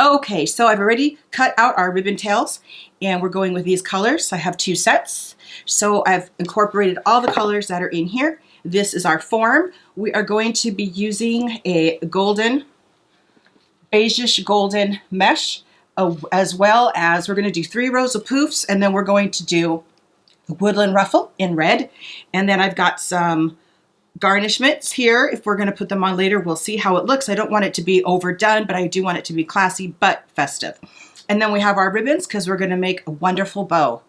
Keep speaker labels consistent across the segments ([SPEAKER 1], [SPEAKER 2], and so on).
[SPEAKER 1] Okay, so I've already cut out our ribbon tails and we're going with these colors. I have 2 sets. So I've incorporated all the colors that are in here. This is our form. We are going to be using a golden, beigeish golden mesh, as well as we're going to do 3 rows of poofs, and then we're going to do the woodland ruffle in red. And then I've got some garnishments here. If we're going to put them on later, we'll see how it looks. I don't want it to be overdone, but I do want it to be classy but festive. And then we have our ribbons because we're going to make a wonderful bow.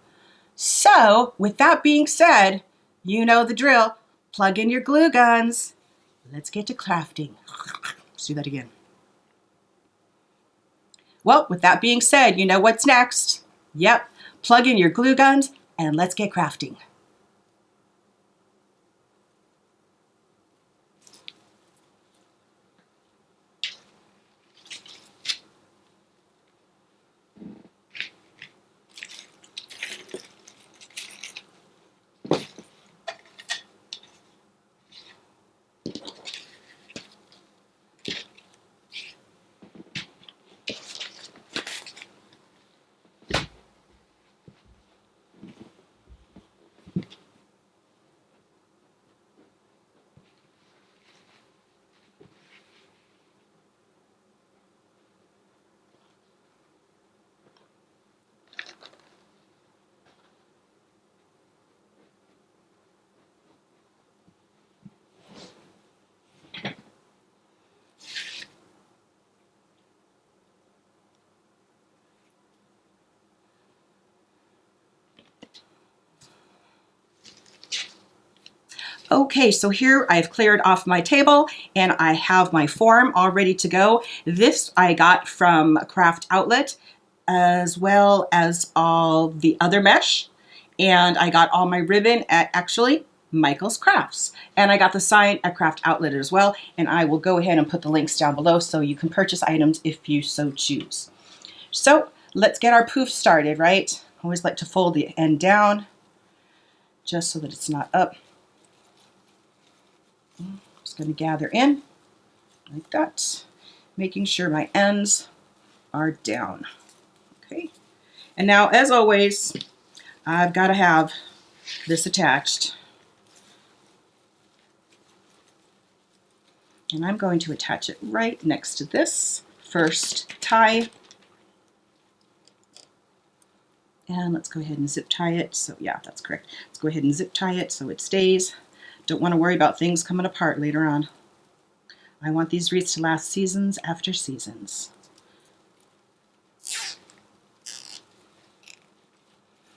[SPEAKER 1] So with that being said, you know the drill. Plug in your glue guns. Let's get to crafting. Let's do that again. Well, with that being said, you know what's next. Yep, plug in your glue guns and let's get crafting. Okay, so here I've cleared off my table and I have my form all ready to go. This I got from a craft outlet as well as all the other mesh. And I got all my ribbon at actually Michael's Crafts. And I got the sign at Craft Outlet as well. And I will go ahead and put the links down below so you can purchase items if you so choose. So let's get our poof started, right? I always like to fold the end down just so that it's not up. Just going to gather in like that, making sure my ends are down. Okay, and now as always, I've got to have this attached. And I'm going to attach it right next to this first tie. And let's go ahead and zip tie it. So yeah, that's correct. Let's go ahead and zip tie it so it stays. Don't want to worry about things coming apart later on. I want these wreaths to last seasons after seasons.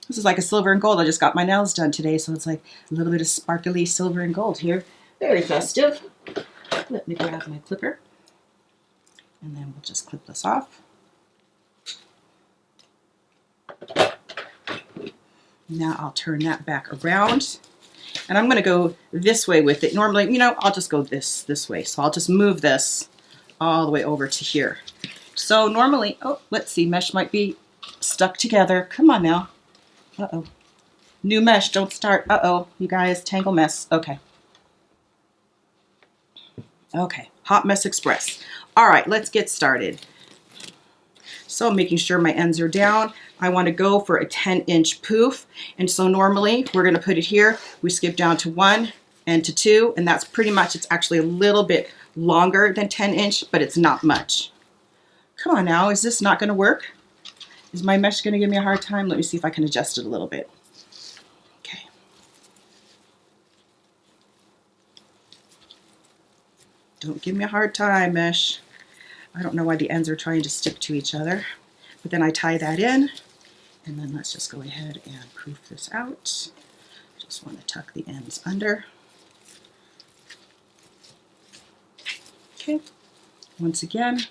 [SPEAKER 1] This is like a silver and gold. I just got my nails done today, so it's like a little bit of sparkly silver and gold here. Very festive. Let me grab my clipper, and then we'll just clip this off. Now I'll turn that back around. And I'm going to go this way with it. Normally, you know, I'll just go this way. So I'll just move this all the way over to here. So normally, oh, let's see, mesh might be stuck together. Come on now. Uh-oh. New mesh, don't start. Uh-oh, you guys, tangle mess. Okay. Okay, Hot Mess Express. All right, let's get started. So making sure my ends are down. I want to go for a 10-inch poof. And so normally we're going to put it here. We skip down to 1 and to 2. And that's pretty much, it's actually a little bit longer than 10-inch, but it's not much. Come on now, is this not going to work? Is my mesh going to give me a hard time? Let me see if I can adjust it a little bit. Okay. Don't give me a hard time, mesh. I don't know why the ends are trying to stick to each other. But then I tie that in, and then let's just go ahead and poof this out. Just want to tuck the ends under. Okay, once again.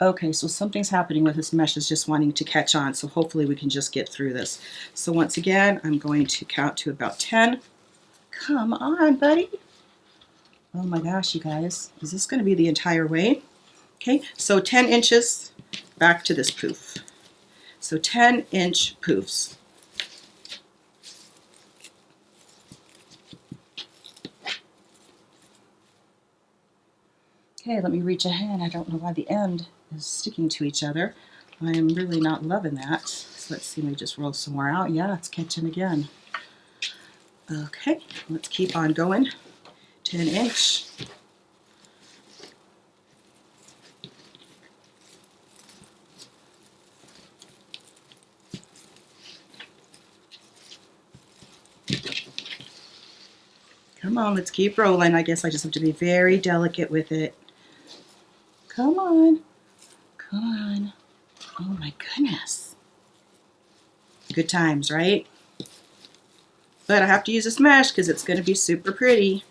[SPEAKER 1] Okay, so something's happening with this mesh, is just wanting to catch on, so hopefully we can just get through this. So once again, I'm going to count to about 10. Come on, buddy. Oh my gosh, you guys, is this going to be the entire way? Okay, so 10 inches back to this poof. So 10-inch poofs. Okay, let me reach ahead. I don't know why the end is sticking to each other. I'm really not loving that. So let's see, let me just roll some more out. Yeah, it's catching again. Okay, let's keep on going. 10-inch. Come on, let's keep rolling. I guess I just have to be very delicate with it. Come on. Come on. Oh my goodness. Good times, right? But I have to use this mesh because it's going to be super pretty.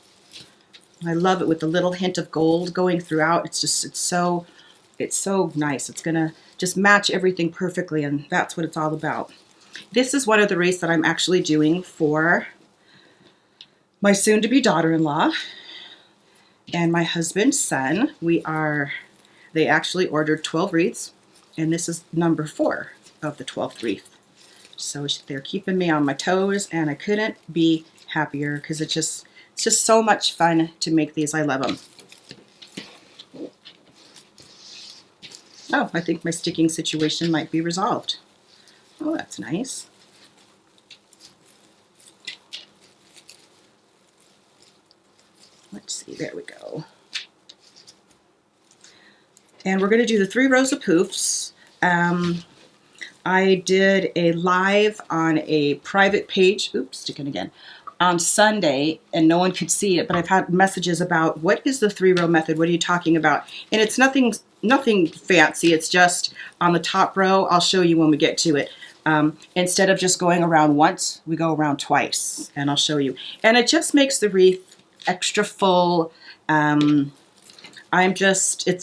[SPEAKER 1] I love it with the little hint of gold going throughout. It's so nice. It's going to just match everything perfectly, and that's what it's all about. This is one of the wreaths that I'm actually doing for my soon-to-be daughter-in-law and my husband's son. They actually ordered 12 wreaths, and this is number 4 of the 12th wreath. So they're keeping me on my toes, and I couldn't be happier because it's just so much fun to make these. I love them. Oh, I think my sticking situation might be resolved. Oh, that's nice. Let's see, there we go. And we're going to do the 3 rows of poofs. I did a live on a private page, oops, sticking again, on Sunday, and no one could see it, but I've had messages about, what is the 3-row method? What are you talking about? And it's nothing fancy. It's just on the top row. I'll show you when we get to it. Instead of just going around once, we go around twice, and I'll show you. And it just makes the wreath extra full. It's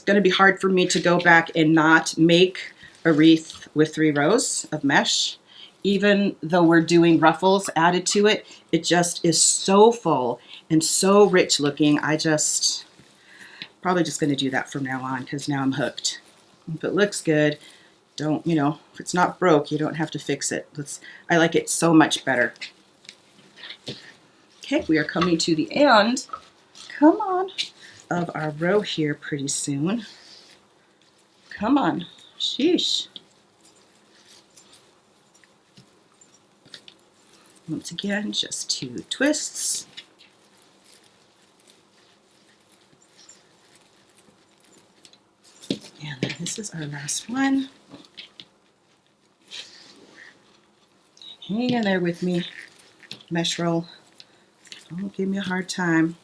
[SPEAKER 1] going to be hard for me to go back and not make a wreath with 3 rows of mesh. Even though we're doing ruffles added to it, it just is so full and so rich looking. Probably just going to do that from now on because now I'm hooked. If it looks good, if it's not broke, you don't have to fix it. I like it so much better. Okay, we are coming to the end. Come on. Of our row here pretty soon. Come on. Sheesh. Once again, just 2 twists. And then this is our last one. Hang in there with me, mesh roll. Don't give me a hard time.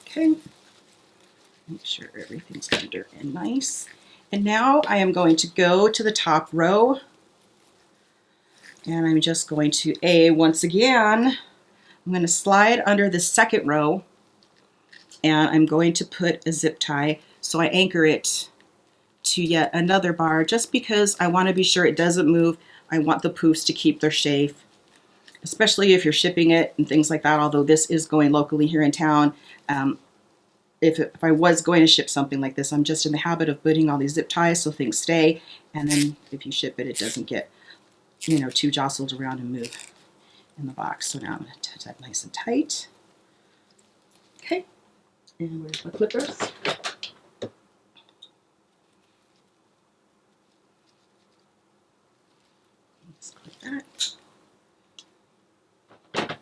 [SPEAKER 1] Okay. Make sure everything's under and nice. And now I am going to go to the top row. And I'm just going to, once again, I'm going to slide under the second row, and I'm going to put a zip tie so I anchor it to yet another bar just because I want to be sure it doesn't move. I want the poofs to keep their shape, especially if you're shipping it and things like that, although this is going locally here in town. If I was going to ship something like this, I'm just in the habit of putting all these zip ties so things stay, and then if you ship it, it doesn't get too jostled around and move in the box. So now I'm going to touch that nice and tight. Okay, and where's my clippers? Just clip that.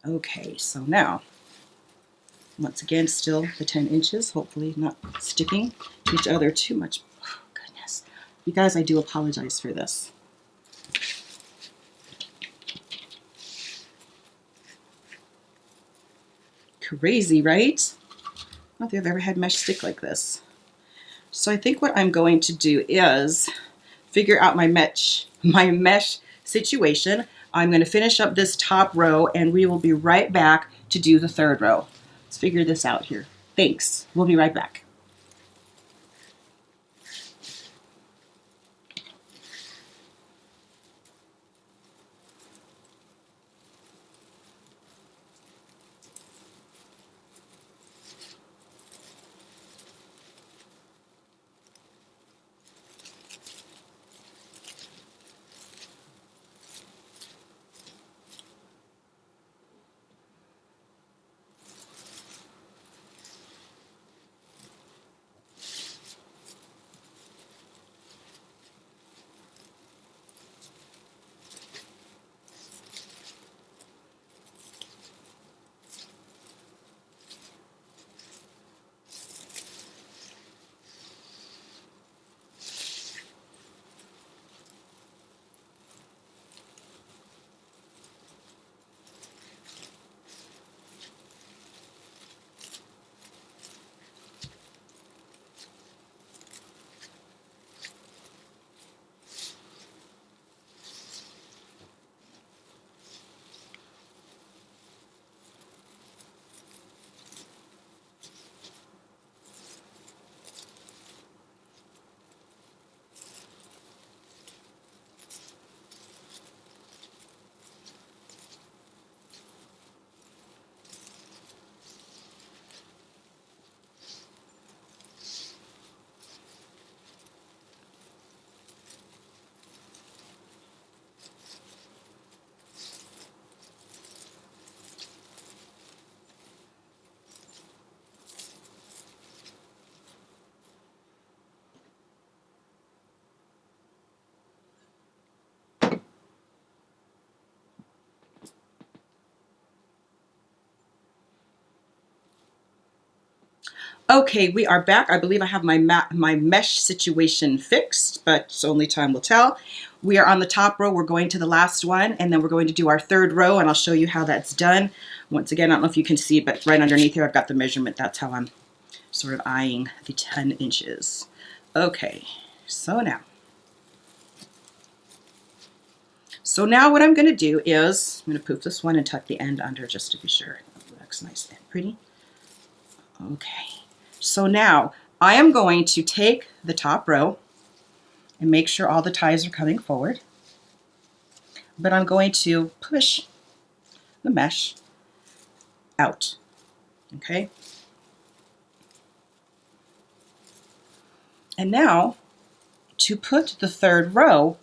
[SPEAKER 1] Okay, so now, once again, still the 10 inches, hopefully not sticking to each other too much. Oh, goodness. You guys, I do apologize for this. Crazy, right? I don't know if you've ever had mesh stick like this. So I think what I'm going to do is figure out my mesh situation. I'm going to finish up this top row, and we will be right back to do the 3rd row. Let's figure this out here. Thanks. We'll be right back. Okay, we are back. I believe I have my mesh situation fixed, but only time will tell. We are on the top row. We're going to the last one, and then we're going to do our third row, and I'll show you how that's done. Once again, I don't know if you can see, but right underneath here, I've got the measurement. That's how I'm sort of eyeing the 10 inches. Okay, so now what I'm going to do is, I'm going to poof this one and tuck the end under just to be sure. That looks nice and pretty. Okay. So now I am going to take the top row and make sure all the ties are coming forward, but I'm going to push the mesh out, okay? And now to put the third row,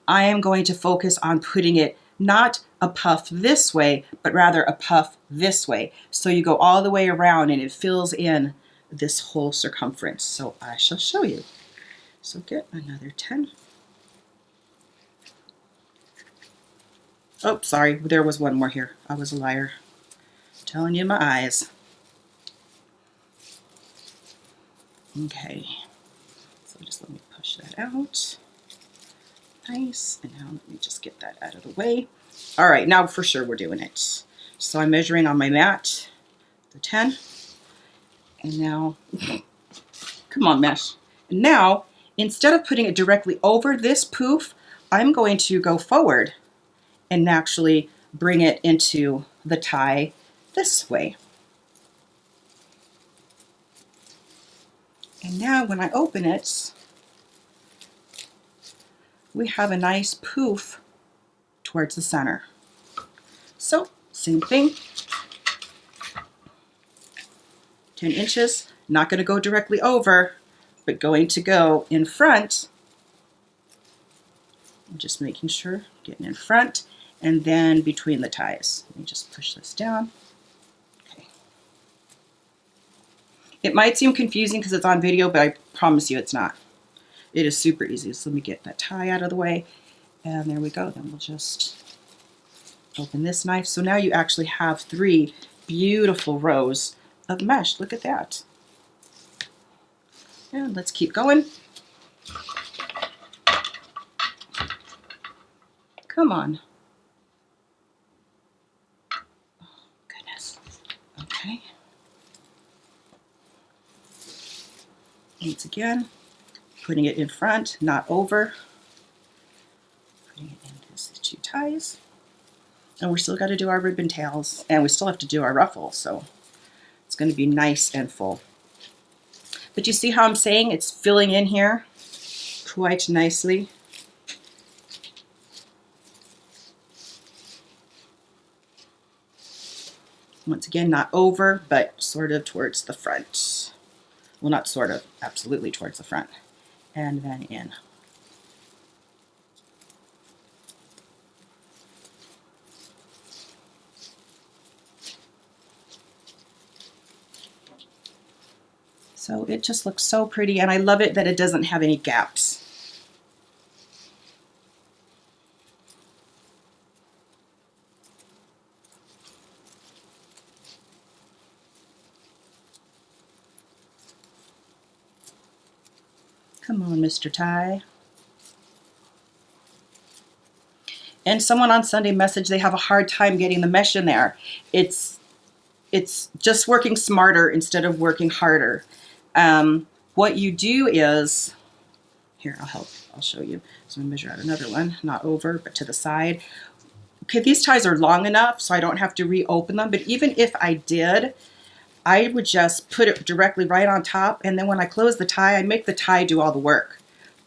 [SPEAKER 1] I am going to focus on putting it not a puff this way, but rather a puff this way. So you go all the way around and it fills in this whole circumference. So I shall show you. So get another 10. Oh, sorry, there was one more here. I was a liar. Telling you my eyes. Okay, so just let me push that out. Nice, and now let me just get that out of the way. All right, now for sure we're doing it. So I'm measuring on my mat, the 10, and now, come on mesh. And now, instead of putting it directly over this poof, I'm going to go forward and actually bring it into the tie this way. And now when I open it, we have a nice poof towards the center. So same thing, 10 inches, not going to go directly over, but going to go in front. I'm just making sure, getting in front, and then between the ties. Let me just push this down. Okay. It might seem confusing because it's on video, but I promise you it's not. It is super easy. So let me get that tie out of the way, and there we go. Then we'll just open this knife. So now you actually have 3 beautiful rows of mesh. Look at that. And let's keep going. Come on. Oh, goodness. Okay. Once again, putting it in front, not over. Putting it into the 2 ties. And we're still got to do our ribbon tails, and we still have to do our ruffles, so it's going to be nice and full. But you see how I'm saying it's filling in here quite nicely. Once again, not over, but sort of towards the front. Well, not sort of, absolutely towards the front. And then in. So it just looks so pretty, and I love it that it doesn't have any gaps. Come on, Mr. Tie. And someone on Sunday messaged they have a hard time getting the mesh in there. It's just working smarter instead of working harder. What you do is, here, I'll help. I'll show you. So I'm going to measure out another one, not over, but to the side. Okay, these ties are long enough so I don't have to reopen them, but even if I did, I would just put it directly right on top, and then when I close the tie, I make the tie do all the work.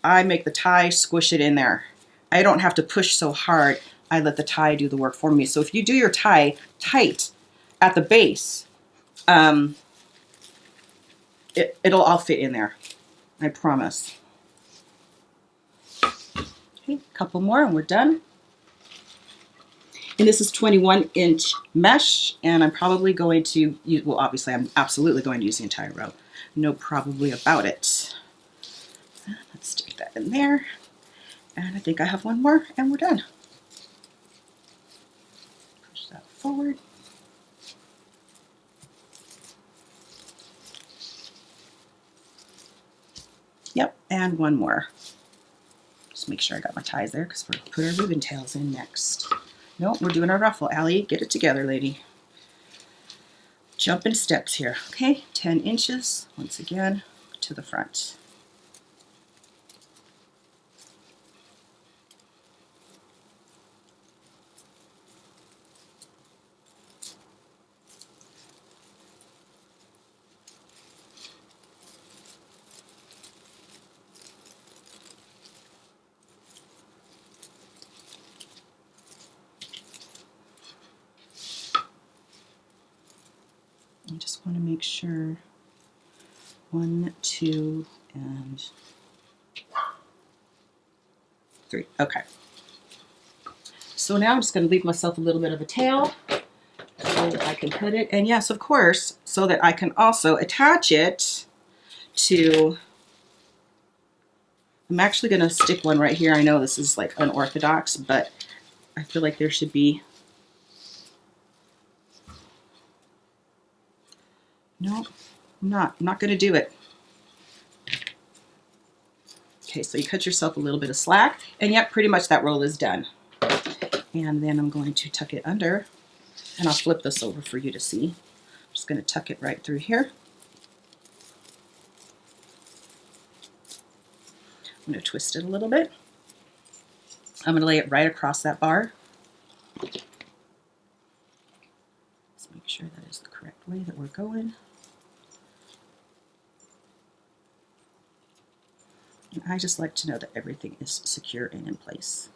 [SPEAKER 1] I make the tie squish it in there. I don't have to push so hard. I let the tie do the work for me. So if you do your tie tight at the base, it'll all fit in there. I promise. Okay, a couple more and we're done. And this is 21-inch mesh, and I'm probably going to use, well, obviously I'm absolutely going to use the entire row. No probably about it. Let's stick that in there. And I think I have one more, and we're done. Push that forward. And one more. Just make sure I got my ties there because we're going to put our ribbon tails in next. Nope, we're doing our ruffle. Allie, get it together, lady. Jump in steps here. Okay, 10 inches, once again, to the front. I just want to make sure 1, 2, and 3. Okay. So now I'm just going to leave myself a little bit of a tail so that I can put it, and yes, of course, so that I can also attach it to, I'm actually going to stick one right here. I know this is like unorthodox, but I feel like there should be, no, I'm not going to do it. Okay, so you cut yourself a little bit of slack, and yep, pretty much that roll is done. And then I'm going to tuck it under, and I'll flip this over for you to see. I'm just going to tuck it right through here. I'm going to twist it a little bit. I'm going to lay it right across that bar. Let's make sure that is the correct way that we're going. And I just like to know that everything is secure and in place.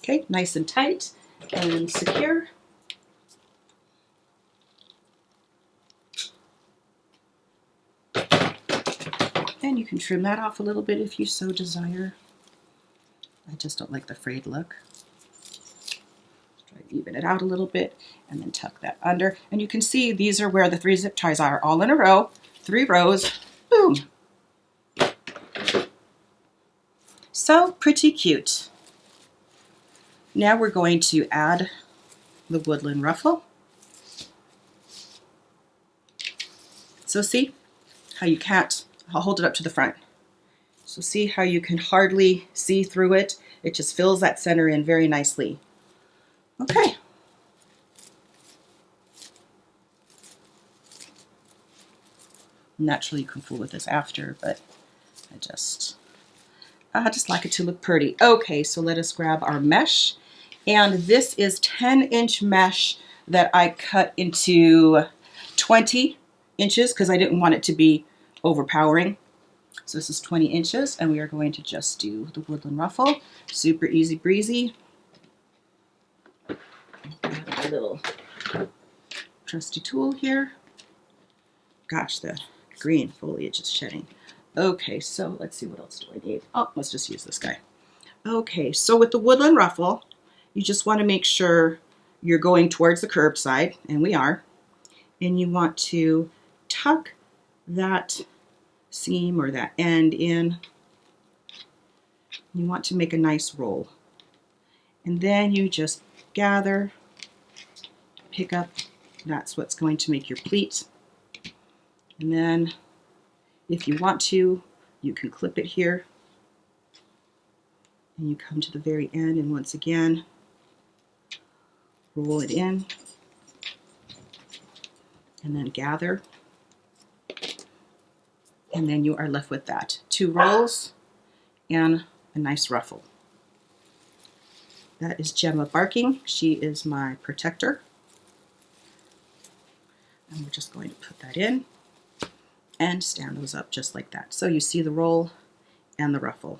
[SPEAKER 1] Okay, nice and tight and secure. And you can trim that off a little bit if you so desire. I just don't like the frayed look. Try to even it out a little bit and then tuck that under. And you can see these are where the 3 zip ties are, all in a row, 3 rows, boom. So pretty cute. Now we're going to add the woodland ruffle. So see how you can't, I'll hold it up to the front. So see how you can hardly see through it? It just fills that center in very nicely. Okay. Naturally you can fool with this after, but I just like it to look pretty. Okay, so let us grab our mesh. And this is 10-inch mesh that I cut into 20 inches because I didn't want it to be overpowering. So this is 20 inches, and we are going to just do the woodland ruffle. Super easy breezy. A little trusty tool here. Gosh, the green foliage is shedding. Okay, so let's see, what else do I need? Oh, let's just use this guy. Okay, so with the woodland ruffle, you just want to make sure you're going towards the curved side, and we are. And you want to tuck that seam or that end in. You want to make a nice roll. And then you just gather, pick up, that's what's going to make your pleat. And then if you want to, you can clip it here. And you come to the very end, and once again, roll it in. And then gather. And then you are left with that. 2 rolls and a nice ruffle. That is Gemma barking. She is my protector. And we're just going to put that in and stand those up just like that. So you see the roll and the ruffle.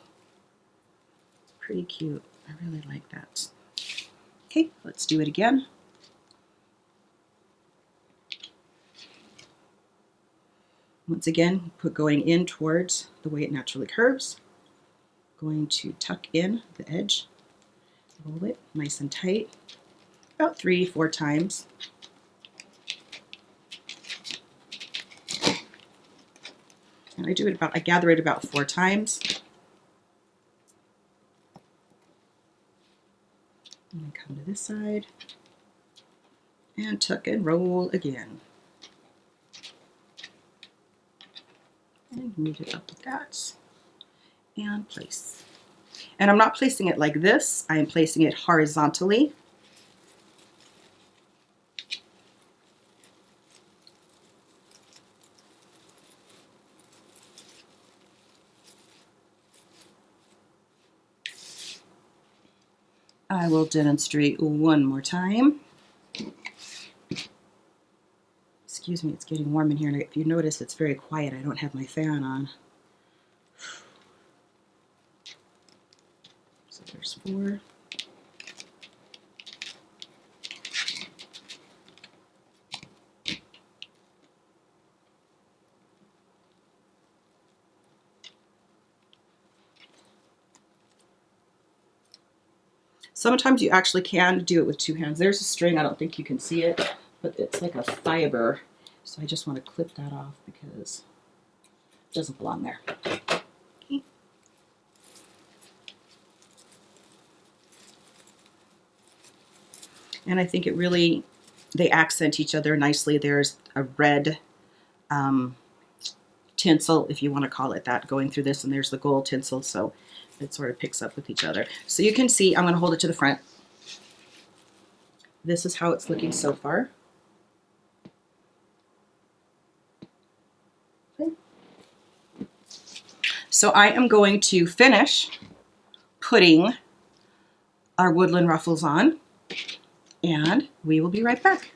[SPEAKER 1] Pretty cute. I really like that. Okay, let's do it again. Once again, going in towards the way it naturally curves. Going to tuck in the edge, roll it nice and tight, about 3-4 times. And I gather it about 4 times. And I come to this side and tuck and roll again. And meet it up with that and place. And I'm not placing it like this, I am placing it horizontally. I will demonstrate one more time. Excuse me, it's getting warm in here, and if you notice, it's very quiet. I don't have my fan on. So there's 4. Sometimes you actually can do it with 2 hands. There's a string, I don't think you can see it, but it's like a fiber. So I just want to clip that off because it doesn't belong there. Okay. And I think it really, they accent each other nicely. There's a red tinsel, if you want to call it that, going through this, and there's the gold tinsel, so it sort of picks up with each other. So you can see, I'm going to hold it to the front. This is how it's looking so far. Okay. So I am going to finish putting our woodland ruffles on, and we will be right back.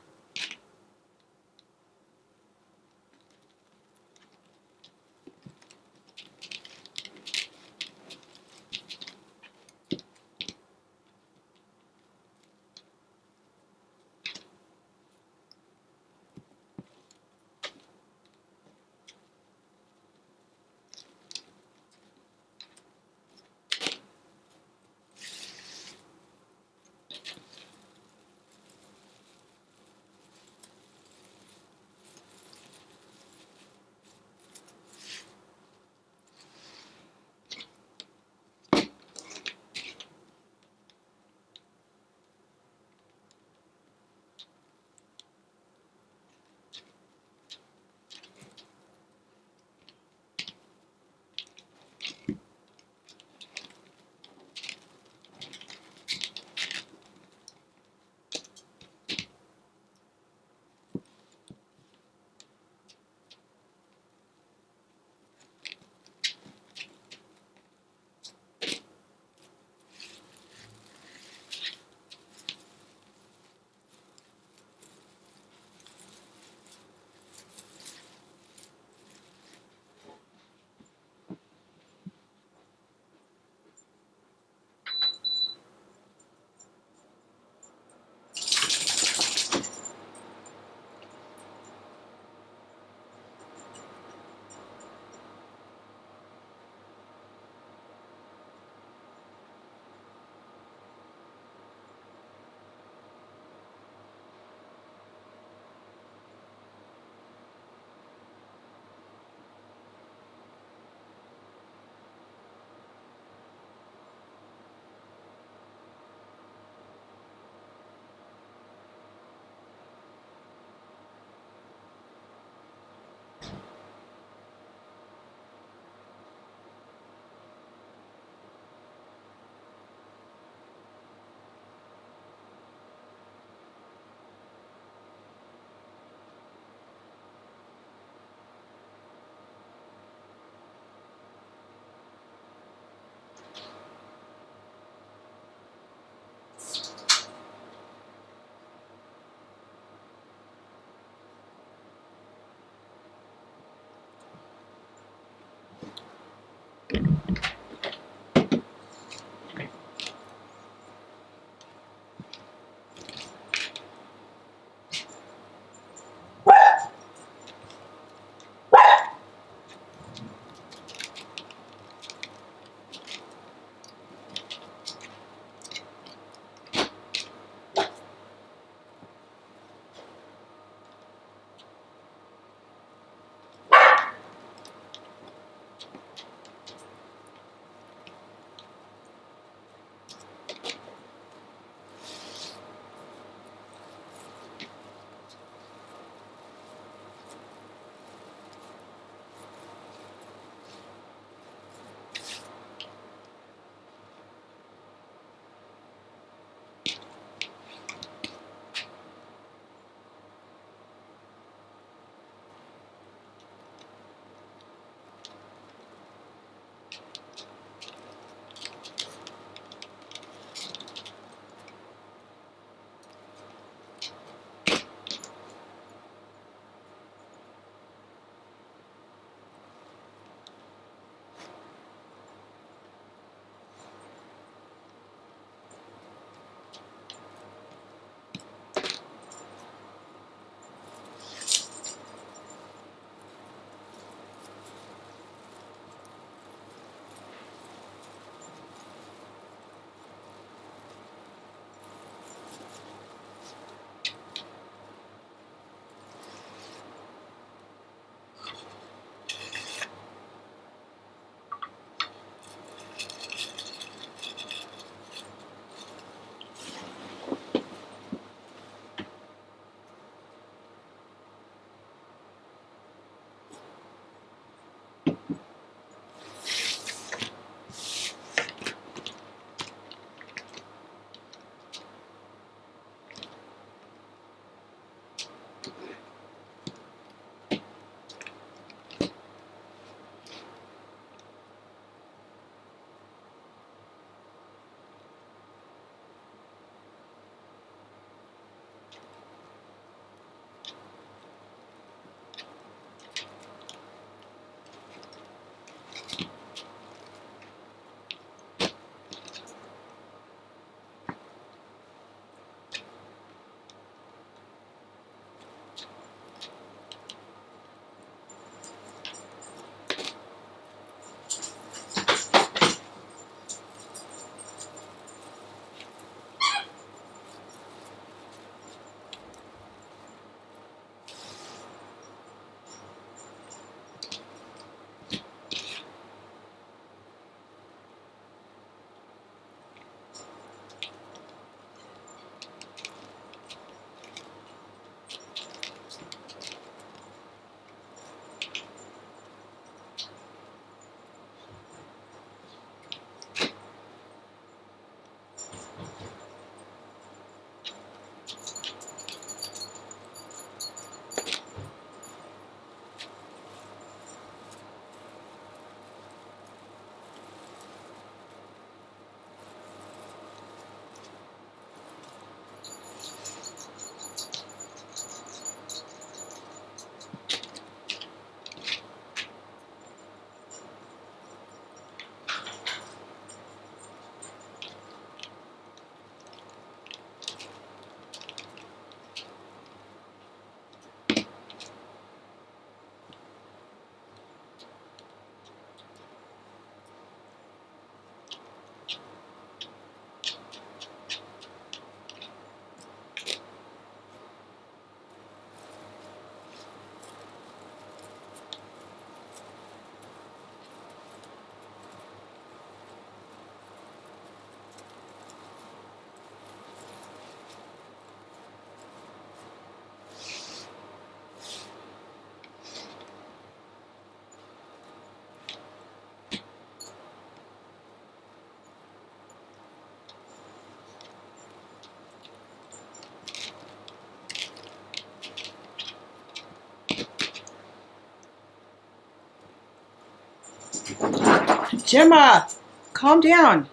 [SPEAKER 1] Gemma, calm down.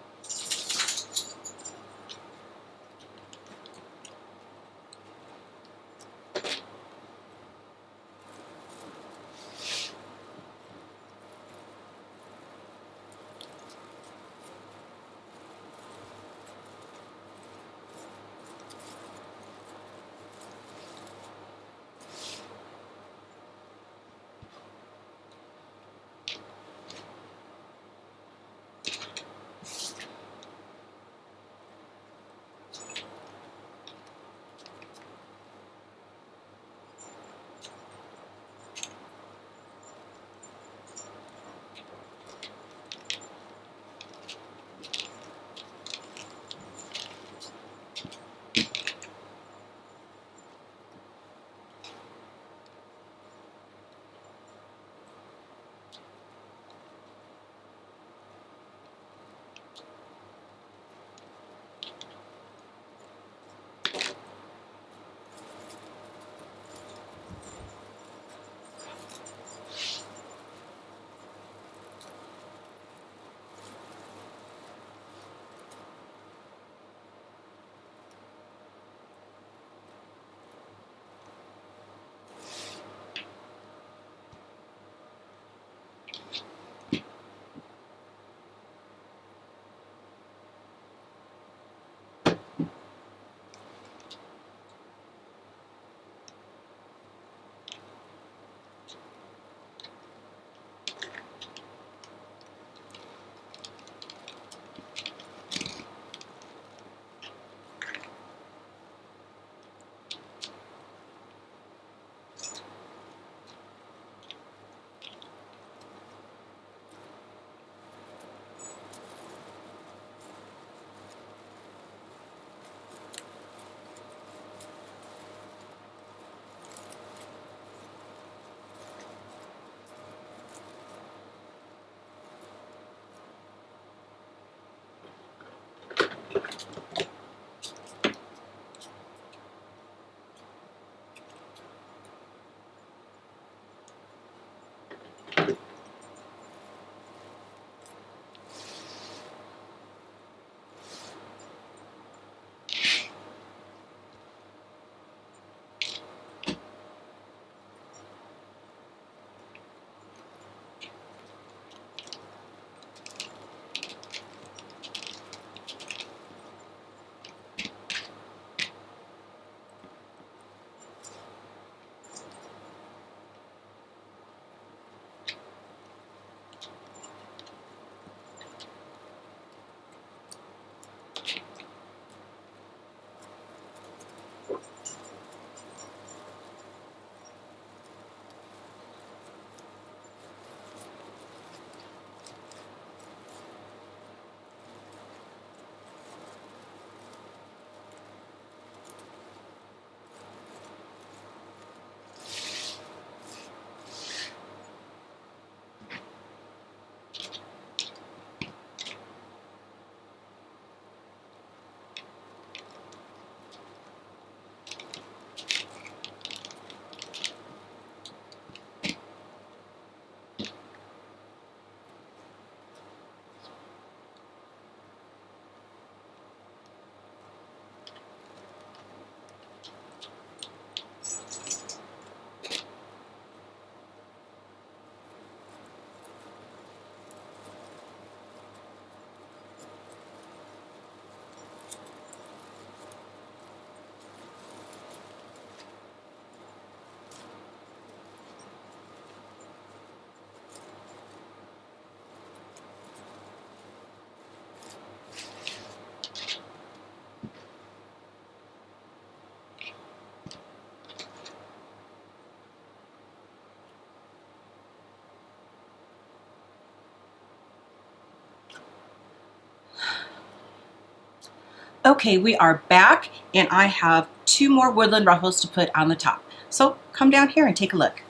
[SPEAKER 1] Okay, we are back, and I have 2 more woodland ruffles to put on the top. So come down here and take a look.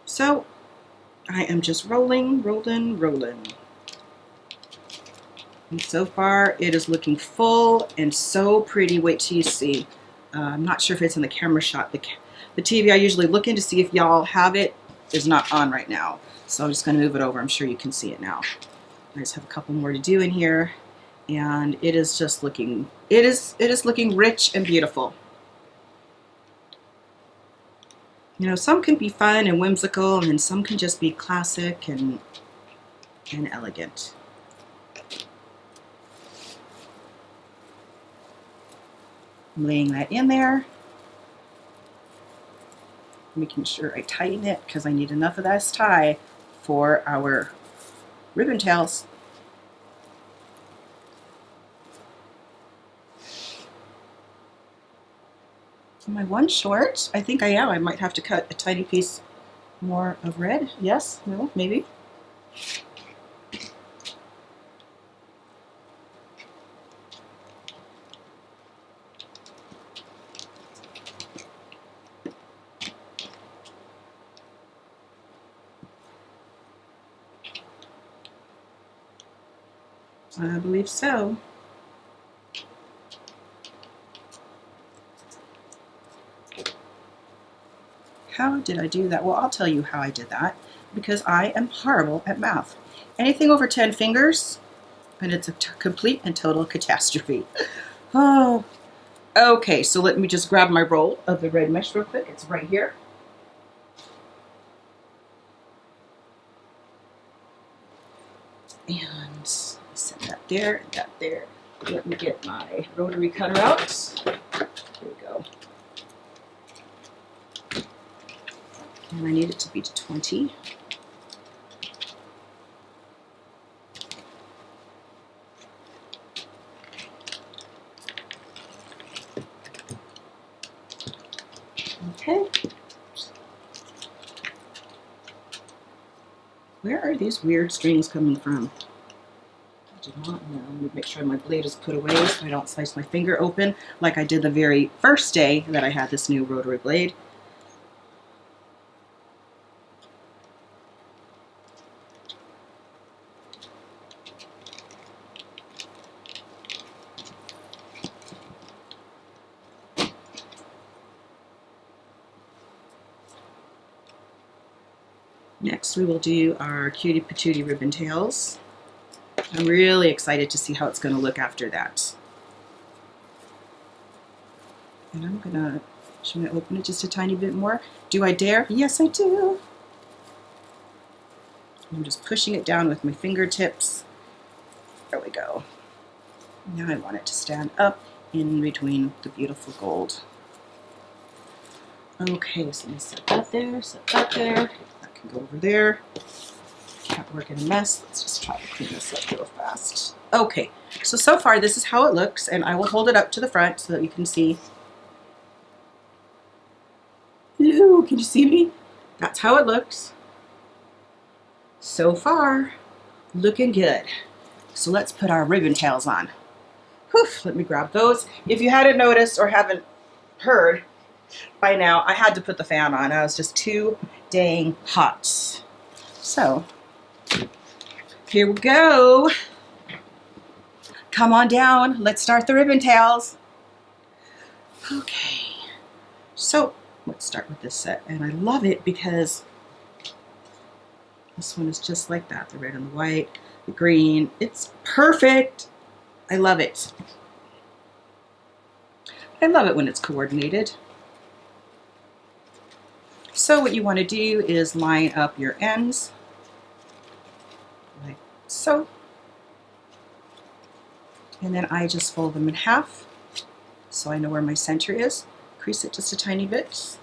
[SPEAKER 1] So I am just rolling. And so far it is looking full and so pretty. Wait till you see. I'm not sure if it's in the camera shot. The TV I usually look in to see if y'all have it is not on right now. So I'm just going to move it over. I'm sure you can see it now. I just have a couple more to do in here, and it is just looking, it is looking rich and beautiful. You know, some can be fun and whimsical, and then some can just be classic and elegant. I'm laying that in there, making sure I tighten it because I need enough of this tie for our ribbon tails. Am I one short? I think I am. I might have to cut a tiny piece more of red. Yes? No? Maybe? I believe so. How did I do that? Well, I'll tell you how I did that, because I am horrible at math. Anything over 10 fingers, and it's a complete and total catastrophe. Oh, okay, so let me just grab my roll of the red mesh real quick. It's right here. And set that there, and that there. Let me get my rotary cutter out. There we go. And I need it to be to 20. Okay. Where are these weird strings coming from? I do not know. I'm going to make sure my blade is put away so I don't slice my finger open like I did the very first day that I had this new rotary blade. Next we will do our cutie patootie ribbon tails. I'm really excited to see how it's going to look after that. And I'm gonna, should I open it just a tiny bit more? Do I dare? Yes, I do. I'm just pushing it down with my fingertips. There we go. Now I want it to stand up in between the beautiful gold. Okay, so let me set that there, set that there. That can go over there. Can't work in a mess. Let's just try to clean this up real fast. Okay, so far this is how it looks, and I will hold it up to the front so that you can see. Hello, can you see me? That's how it looks. So far, looking good. So let's put our ribbon tails on. Whew, let me grab those. If you hadn't noticed or haven't heard by now, I had to put the fan on. I was just too dang hot. So, here we go. Come on down. Let's start the ribbon tails. Okay. So, let's start with this set. And I love it because this one is just like that. The red and the white, the green. It's perfect. I love it. I love it when it's coordinated. So what you want to do is line up your ends like so. And then I just fold them in half so I know where my center is. Crease it just a tiny bit.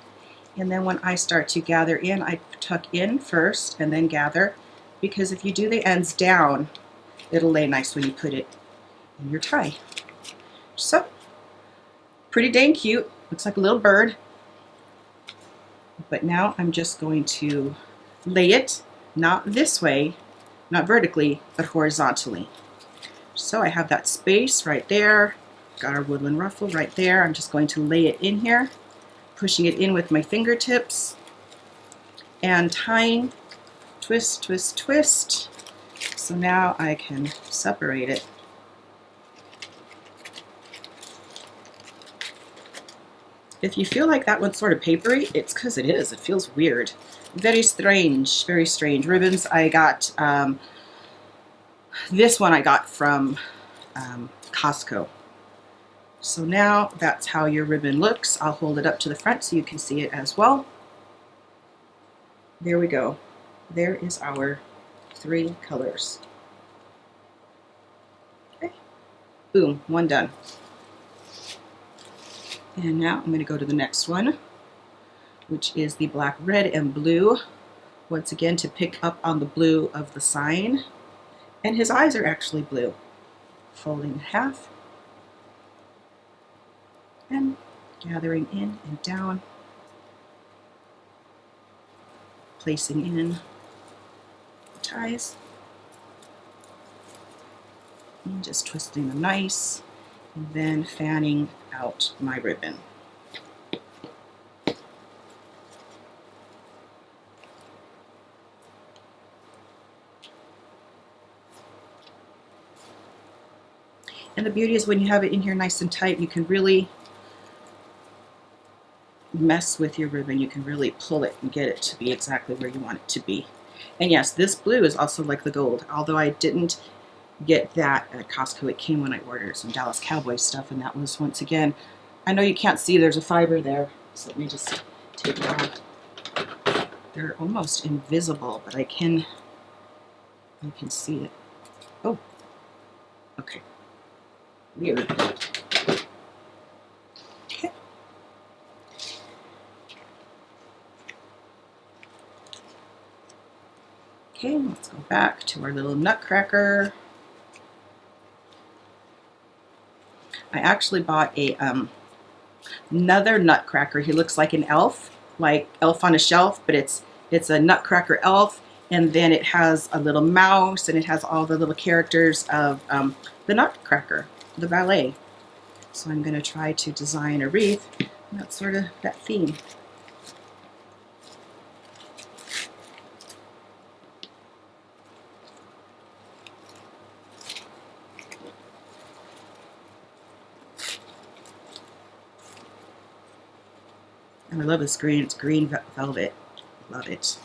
[SPEAKER 1] And then when I start to gather in, I tuck in first and then gather, because if you do the ends down, it'll lay nice when you put it in your tie. So, pretty dang cute. Looks like a little bird. But now I'm just going to lay it, not this way, not vertically, but horizontally. So I have that space right there. Got our woodland ruffle right there. I'm just going to lay it in here, pushing it in with my fingertips and tying, twist, twist, twist. So now I can separate it. If you feel like that one's sort of papery, it's because it is. It feels weird. Very strange, very strange. Ribbons, I got, this one I got from Costco. So now that's how your ribbon looks. I'll hold it up to the front so you can see it as well. There we go. There is our 3 colors. Okay. Boom, one done. And now I'm going to go to the next one, which is the black, red, and blue. Once again, to pick up on the blue of the sign. And his eyes are actually blue. Folding in half. And gathering in and down. Placing in the ties. And just twisting them nice. And then fanning out my ribbon. And the beauty is when you have it in here nice and tight, you can really mess with your ribbon. You can really pull it and get it to be exactly where you want it to be. And yes, this blue is also like the gold, although I didn't get that at Costco. It came when I ordered some Dallas Cowboys stuff, and that was, once again, I know you can't see, there's a fiber there, so let me just take it off. They're almost invisible, but I can see it. Oh, okay. Weird. Okay. Okay, let's go back to our little nutcracker. I actually bought a another nutcracker. He looks like an elf, like Elf on a Shelf, but it's a nutcracker elf, and then it has a little mouse, and it has all the little characters of the Nutcracker, the ballet. So I'm going to try to design a wreath, and that's sort of that theme. And I love this green. It's green velvet. Love it.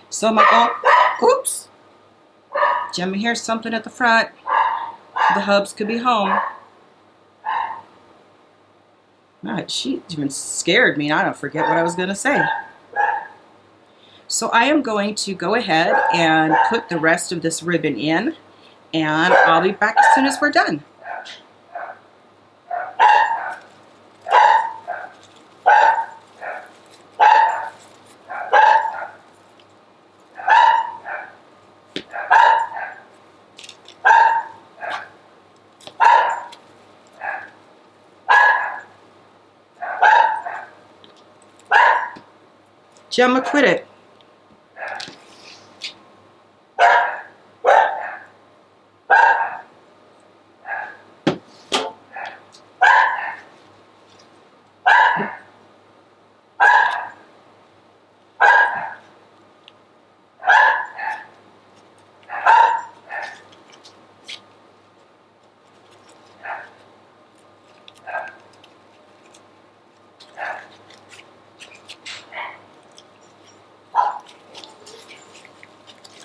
[SPEAKER 1] So my oops. Gemma hears something at the front. The hubs could be home. She even scared me. I don't forget what I was going to say. So I am going to go ahead and put the rest of this ribbon in, and I'll be back as soon as we're done. Gemma, quit it.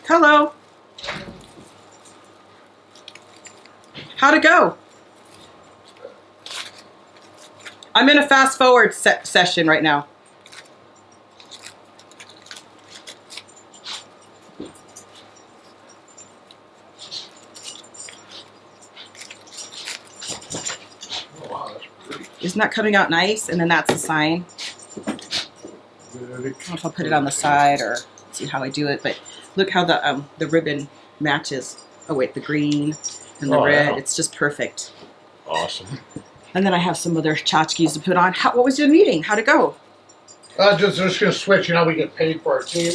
[SPEAKER 1] Hello. How'd it go? I'm in a fast forward session right now.
[SPEAKER 2] Oh, wow, that's pretty.
[SPEAKER 1] Isn't that coming out nice? And then that's the sign. I don't know if I'll put it on the side or see how I do it, but look how the ribbon matches. Oh wait, the green and the red.
[SPEAKER 2] Yeah.
[SPEAKER 1] It's just perfect.
[SPEAKER 2] Awesome.
[SPEAKER 1] And then I have some other tchotchkes to put on. What was your meeting? How'd it go?
[SPEAKER 2] Just going to switch. You know, we get paid for our team.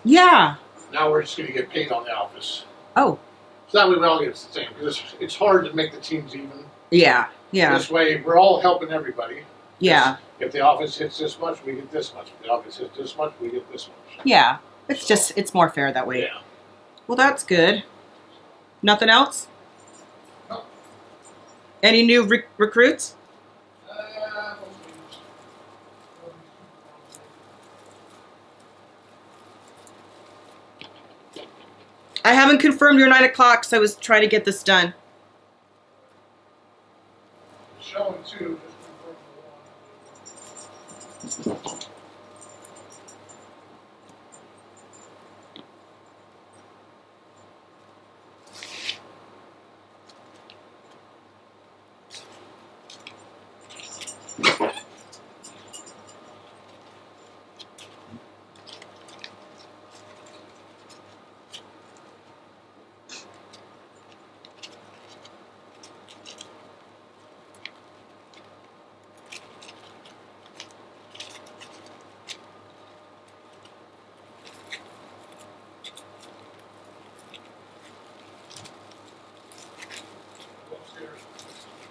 [SPEAKER 1] Yeah.
[SPEAKER 2] Now we're just going to get paid on the office.
[SPEAKER 1] Oh.
[SPEAKER 2] So that way we all get the same. Because it's hard to make the teams even.
[SPEAKER 1] Yeah. Yeah.
[SPEAKER 2] This way, we're all helping everybody.
[SPEAKER 1] Yeah.
[SPEAKER 2] If the office hits this much, we get this much. If the office hits this much, we get this much.
[SPEAKER 1] Yeah. It's more fair that way.
[SPEAKER 2] Yeah.
[SPEAKER 1] Well, that's good. Nothing else?
[SPEAKER 2] No.
[SPEAKER 1] Any new recruits? I haven't confirmed your 9 o'clock, so I was trying to get this done.
[SPEAKER 2] Showing two, just confirm the one.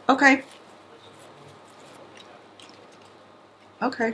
[SPEAKER 1] Okay. Okay.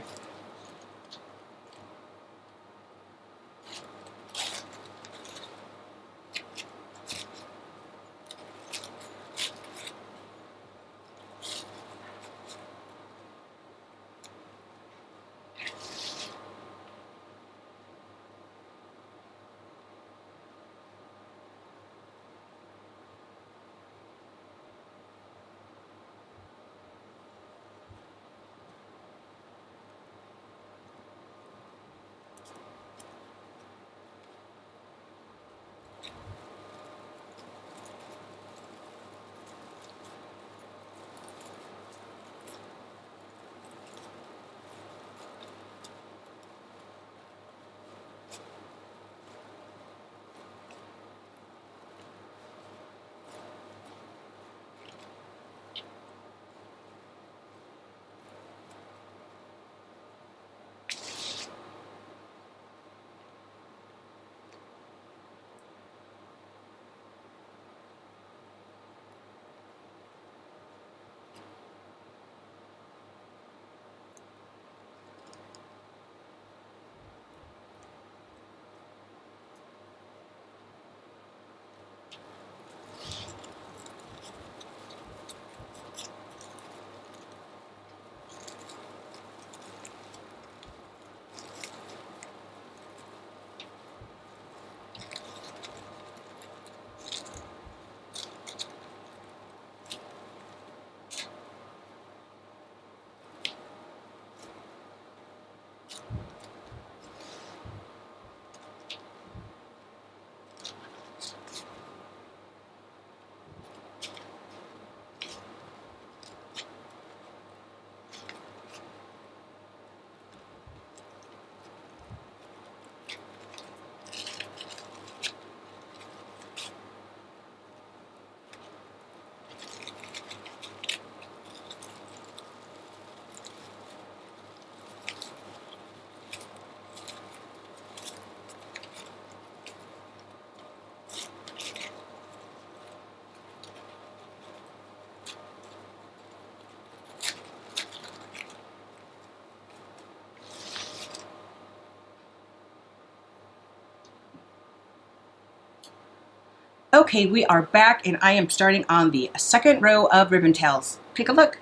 [SPEAKER 1] Okay, we are back and I am starting on the second row of ribbon tails. Take a look.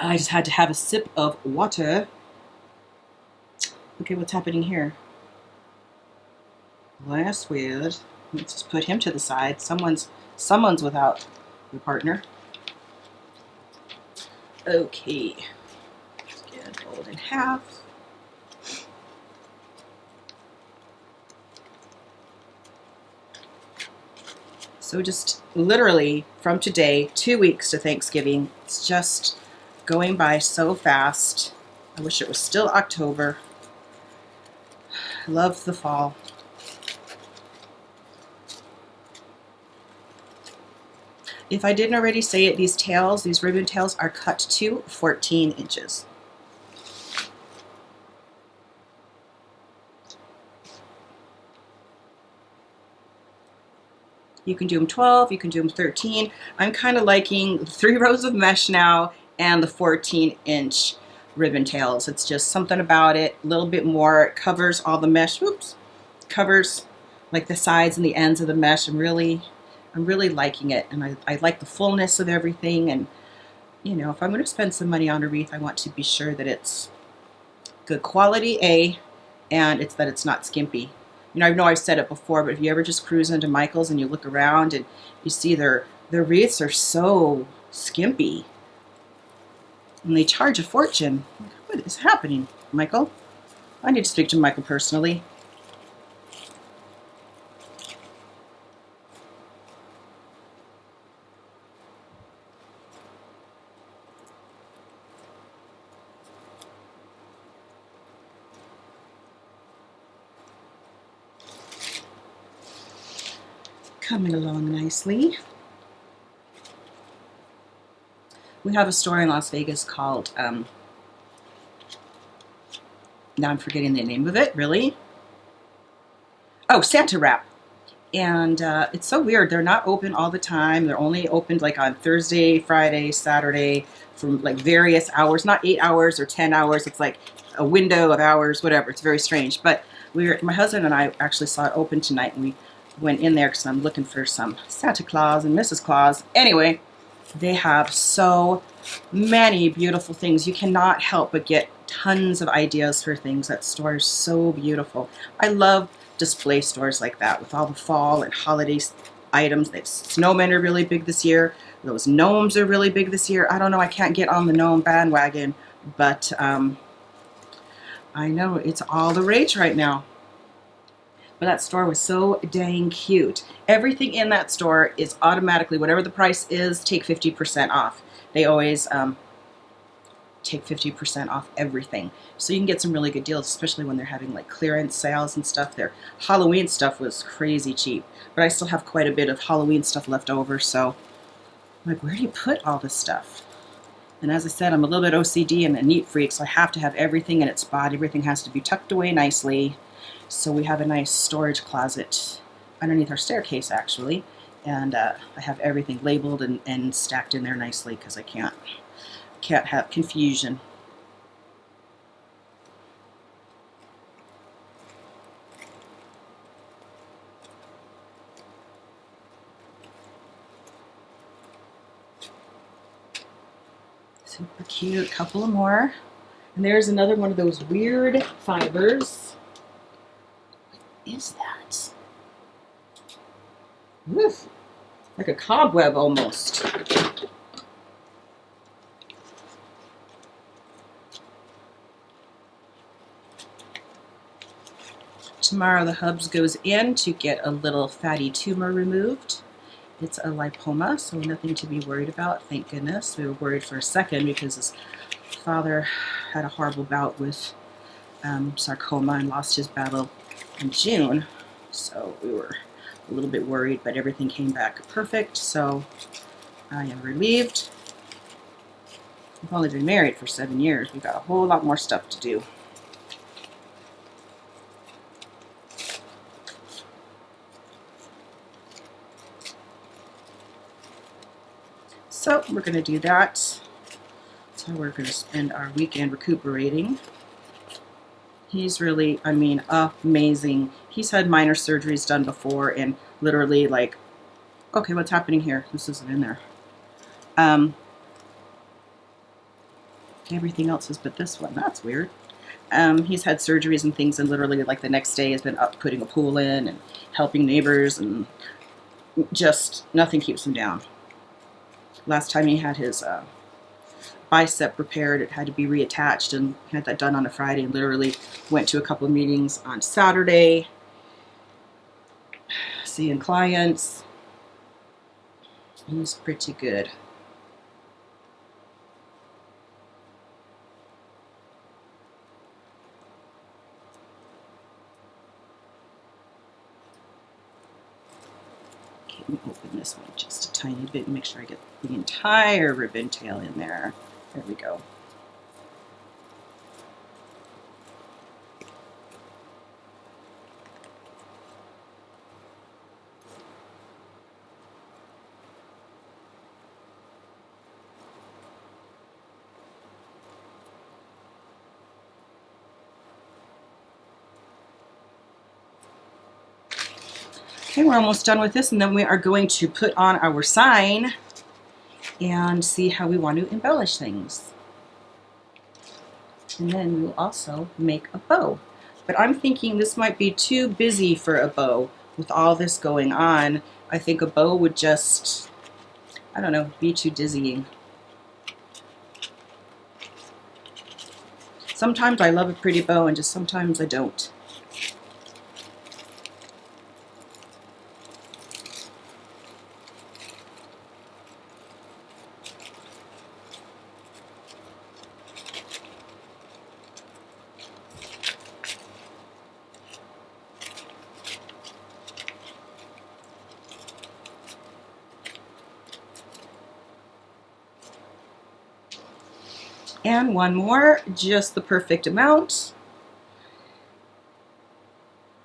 [SPEAKER 1] I just had to have a sip of water. Okay, what's happening here? Well, that's weird. Let's just put him to the side. Someone's without your partner. Okay. Again, fold in half. So just literally from today, 2 weeks to Thanksgiving. It's just going by so fast. I wish it was still October. I love the fall. If I didn't already say it, these tails, these ribbon tails are cut to 14 inches. You can do them 12, you can do them 13. I'm kind of liking 3 rows of mesh now and the 14-inch ribbon tails. It's just something about it, a little bit more. It covers all the mesh, covers like the sides and the ends of the mesh. I'm really liking it, and I like the fullness of everything. And you know, if I'm going to spend some money on a wreath, I want to be sure that it's good quality, and it's not skimpy. You know, I know I've said it before, but if you ever just cruise into Michael's and you look around and you see their wreaths are so skimpy, and they charge a fortune. What is happening, Michael? I need to speak to Michael personally. Coming along nicely. We have a store in Las Vegas called, now I'm forgetting the name of it, really. Oh, Santa Wrap. And it's so weird. They're not open all the time. They're only opened like on Thursday, Friday, Saturday, from like various hours, not 8 hours or 10 hours. It's like a window of hours, whatever. It's very strange. But my husband and I actually saw it open tonight, and we went in there because I'm looking for some Santa Claus and Mrs. Claus. Anyway, they have so many beautiful things. You cannot help but get tons of ideas for things. That store is so beautiful. I love display stores like that with all the fall and holiday items. The snowmen are really big this year. Those gnomes are really big this year. I don't know, I can't get on the gnome bandwagon, but I know it's all the rage right now. But that store was so dang cute. Everything in that store is automatically, whatever the price is, take 50% off. They always take 50% off everything. So you can get some really good deals, especially when they're having like clearance sales and stuff. Their Halloween stuff was crazy cheap, but I still have quite a bit of Halloween stuff left over. So I'm like, where do you put all this stuff? And as I said, I'm a little bit OCD and a neat freak, so I have to have everything in its spot. Everything has to be tucked away nicely. So we have a nice storage closet underneath our staircase, actually. And I have everything labeled and stacked in there nicely because I can't have confusion. Super cute. Couple more. And there's another one of those weird fibers. What is that? Woof. Like a cobweb almost. Tomorrow the hubs goes in to get a little fatty tumor removed. It's a lipoma, so nothing to be worried about, thank goodness. We were worried for a second because his father had a horrible bout with sarcoma and lost his battle in June. So we were a little bit worried, but everything came back perfect, so I am relieved. We've only been married for 7 years. We've got a whole lot more stuff to do. So we're going to do that. So we're going to spend our weekend recuperating. He's really, I mean, amazing. He's had minor surgeries done before and literally like, okay, what's happening here? This isn't in there. Everything else is but this one. That's weird. He's had surgeries and things, and literally like the next day has been up putting a pool in and helping neighbors, and just nothing keeps him down. Last time he had his bicep repaired, it had to be reattached, and had that done on a Friday, and literally went to a couple of meetings on Saturday, seeing clients. He's pretty good. Okay, let me open this one just a tiny bit and make sure I get the entire ribbon tail in there. There we go. Okay, we're almost done with this, and then we are going to put on our sign and see how we want to embellish things. And then we'll also make a bow. But I'm thinking this might be too busy for a bow with all this going on. I think a bow would just, I don't know, be too dizzying. Sometimes I love a pretty bow and just sometimes I don't. And one more, just the perfect amount.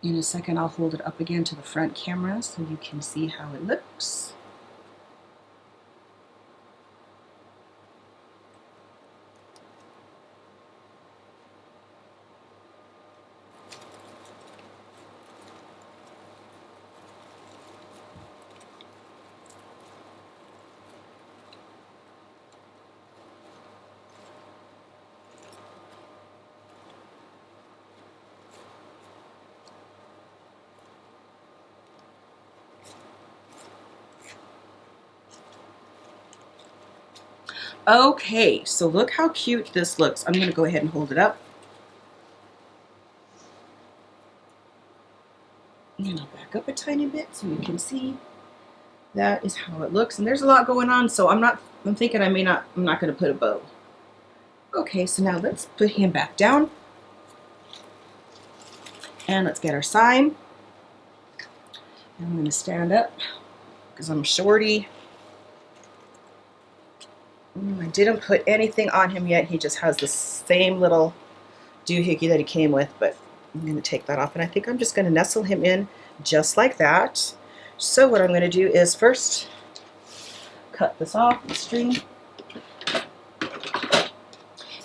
[SPEAKER 1] In a second, I'll hold it up again to the front camera so you can see how it looks. Okay, so look how cute this looks. I'm going to go ahead and hold it up. And I'll back up a tiny bit so you can see. That is how it looks. And there's a lot going on, so I'm thinking I'm not going to put a bow. Okay, so now let's put him back down. And let's get our sign. And I'm going to stand up because I'm shorty. I didn't put anything on him yet. He just has the same little doohickey that he came with, but I'm going to take that off, and I think I'm just going to nestle him in just like that. So what I'm going to do is first cut this off, the string.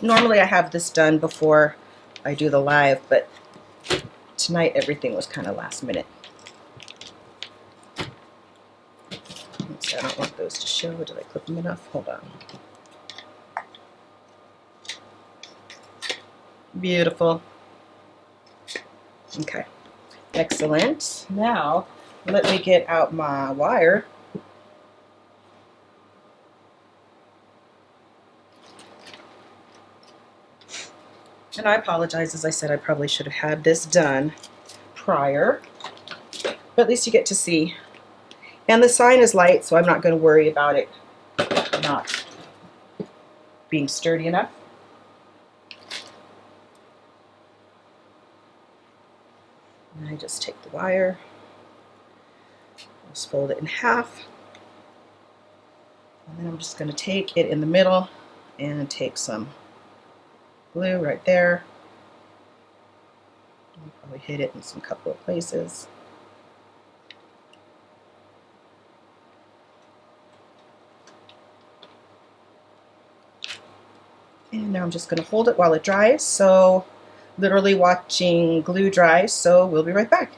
[SPEAKER 1] Normally I have this done before I do the live, but tonight everything was kind of last minute. So I don't want those to show. Did I clip them enough? Hold on. Beautiful. Okay, excellent. Now let me get out my wire. And I apologize, as I said, I probably should have had this done prior, but at least you get to see. And the sign is light, so I'm not going to worry about it not being sturdy enough. And I just take the wire, just fold it in half, and then I'm just going to take it in the middle and take some glue right there. I'll probably hit it in some couple of places. And now I'm just going to hold it while it dries, so literally watching glue dry, so we'll be right back.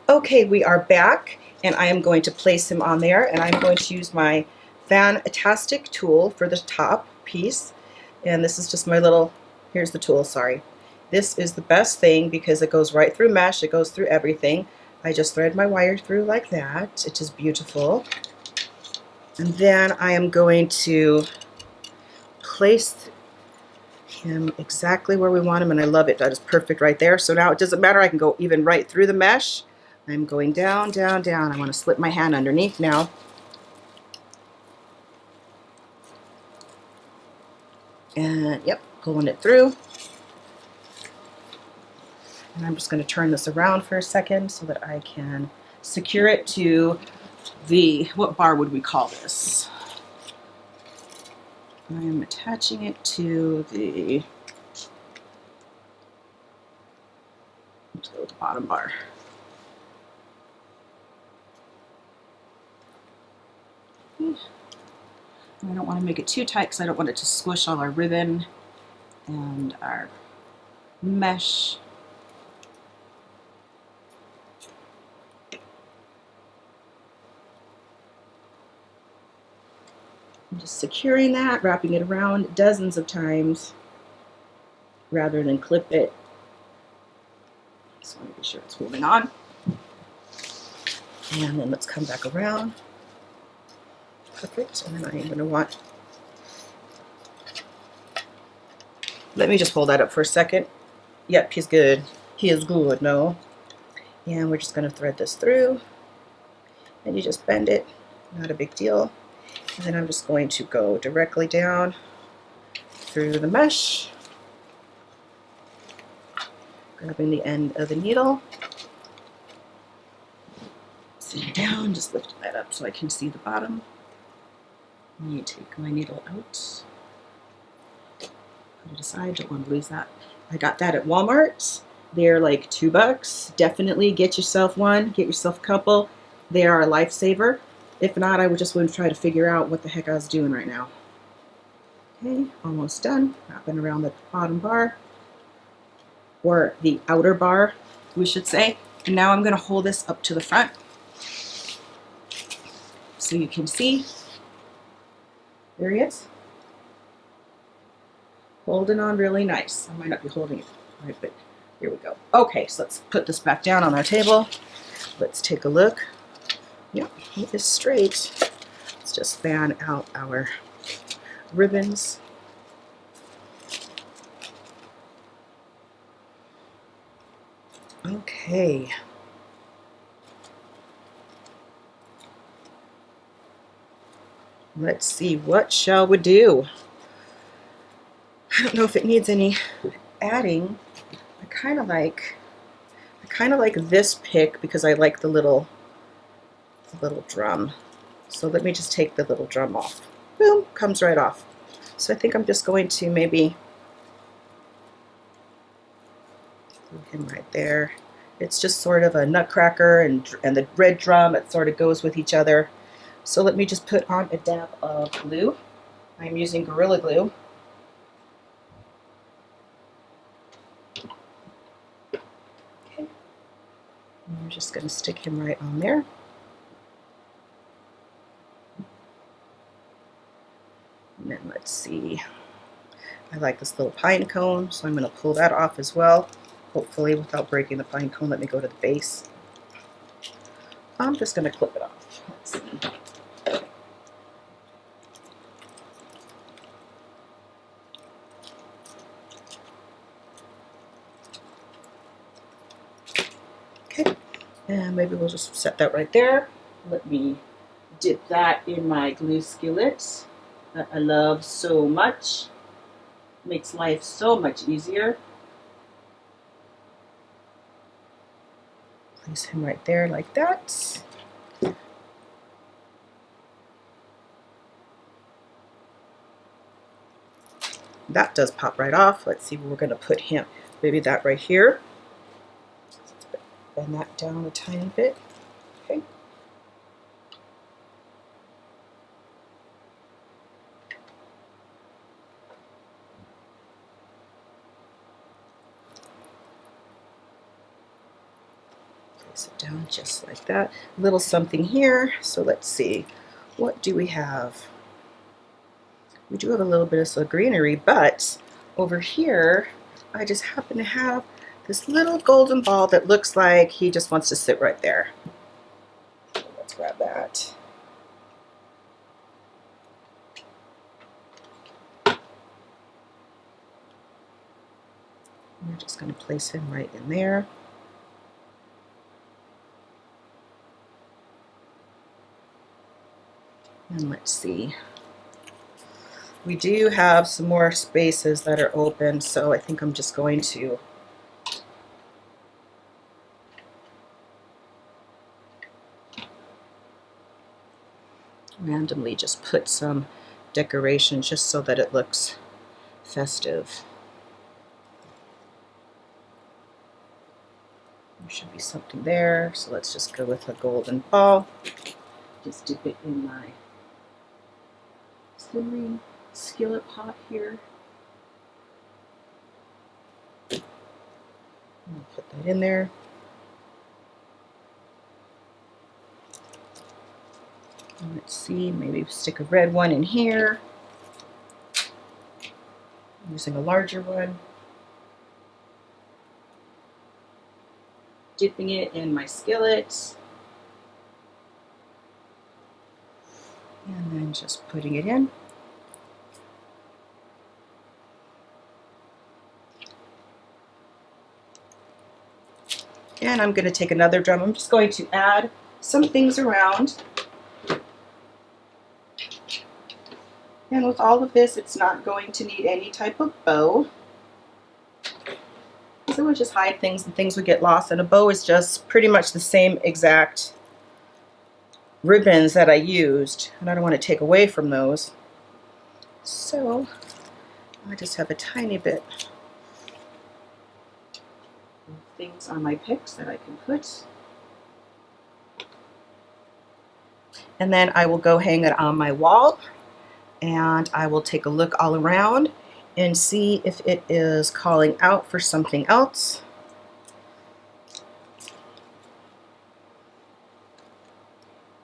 [SPEAKER 1] Okay, we are back, and I am going to place him on there, and I'm going to use my Fantastic tool for the top piece. And this is just my little, here's the tool, sorry. This is the best thing because it goes right through mesh, it goes through everything. I just thread my wire through like that. It is beautiful. And then I am going to placed him exactly where we want him, and I love it. That is perfect right there. So now it doesn't matter. I can go even right through the mesh. I'm going down, down, down. I want to slip my hand underneath now. And yep, pulling it through. And I'm just going to turn this around for a second so that I can secure it to the, what bar would we call this? I'm attaching it to the bottom bar. I don't want to make it too tight because I don't want it to squish all our ribbon and our mesh. I'm just securing that, wrapping it around dozens of times rather than clip it. Just want to be sure it's holding on. And then let's come back around. Perfect. And then I'm going to want, let me just hold that up for a second. Yep, he's good. He is good, no? And we're just going to thread this through. And you just bend it, not a big deal. And then I'm just going to go directly down through the mesh, grabbing the end of the needle, sitting down, just lifting that up so I can see the bottom. I need to take my needle out, put it aside, don't want to lose that. I got that at Walmart. They're like $2. Definitely get yourself one, get yourself a couple. They are a lifesaver. If not, I would just want to try to figure out what the heck I was doing right now. Okay, almost done. Wrapping around the bottom bar, or the outer bar, we should say. And now I'm going to hold this up to the front so you can see. There he is. Holding on really nice. I might not be holding it right, but here we go. Okay, so let's put this back down on our table. Let's take a look. Yep, he is straight. Let's just fan out our ribbons. Okay. Let's see, what shall we do? I don't know if it needs any adding. I kind of like this pick because I like the little drum. So let me just take the little drum off. Boom, comes right off. So I think I'm just going to maybe put him right there. It's just sort of a nutcracker and the red drum, it sort of goes with each other. So let me just put on a dab of glue. I'm using Gorilla Glue. Okay. And I'm just going to stick him right on there. And then let's see. I like this little pine cone, so I'm going to pull that off as well. Hopefully without breaking the pine cone. Let me go to the base. I'm just going to clip it off. Let's see. Okay, and maybe we'll just set that right there. Let me dip that in my glue skillet that I love so much. Makes life so much easier. Place him right there like that. That does pop right off. Let's see where we're going to put him. Maybe that right here. Let's bend that down a tiny bit. Okay. Place it down just like that. A little something here. So let's see. What do we have? We do have a little bit of greenery, but over here, I just happen to have this little golden ball that looks like he just wants to sit right there. So let's grab that. We're just going to place him right in there. And let's see. We do have some more spaces that are open, so I think I'm just going to randomly just put some decoration just so that it looks festive. There should be something there, so let's just go with a golden ball. Just dip it in my simmering skillet pot here. I'll put that in there. And let's see, maybe stick a red one in here. I'm using a larger one. Dipping it in my skillet. And then just putting it in. And I'm going to take another drum. I'm just going to add some things around. And with all of this, it's not going to need any type of bow. So we'll just hide things and things would get lost. And a bow is just pretty much the same exact ribbons that I used. And I don't want to take away from those. So I just have a tiny bit of things on my picks that I can put. And then I will go hang it on my wall. And I will take a look all around and see if it is calling out for something else.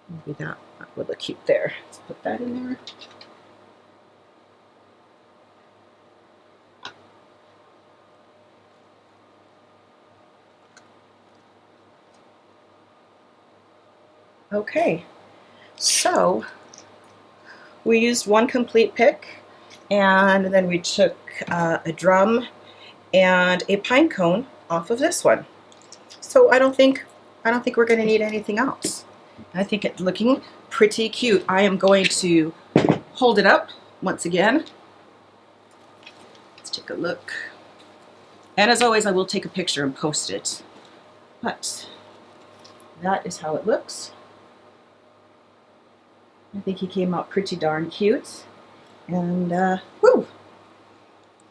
[SPEAKER 1] Maybe that would look cute there. Let's put that in there. Okay, so we used one complete pick, and then we took a drum and a pine cone off of this one. So I don't think we're going to need anything else. I think it's looking pretty cute. I am going to hold it up once again. Let's take a look. And as always, I will take a picture and post it. But that is how it looks. I think he came out pretty darn cute. And woo!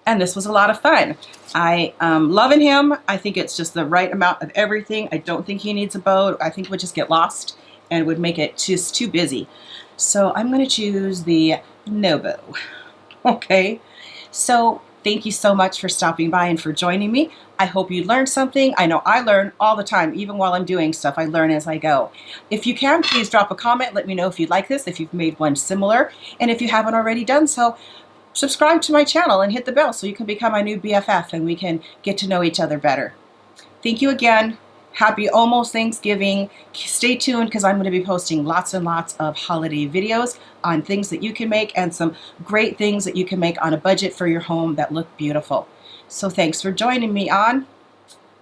[SPEAKER 1] And this was a lot of fun. I am loving him. I think it's just the right amount of everything. I don't think he needs a bow. I think we'd just get lost and would make it just too busy. So I'm going to choose the no bow. Okay, so thank you so much for stopping by and for joining me. I hope you learned something. I know I learn all the time, even while I'm doing stuff. I learn as I go. If you can, please drop a comment. Let me know if you'd like this, if you've made one similar. And if you haven't already done so, subscribe to my channel and hit the bell so you can become my new BFF and we can get to know each other better. Thank you again. Happy almost Thanksgiving. Stay tuned because I'm going to be posting lots and lots of holiday videos on things that you can make and some great things that you can make on a budget for your home that look beautiful. So thanks for joining me on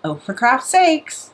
[SPEAKER 1] Oh for Craft's Sakes.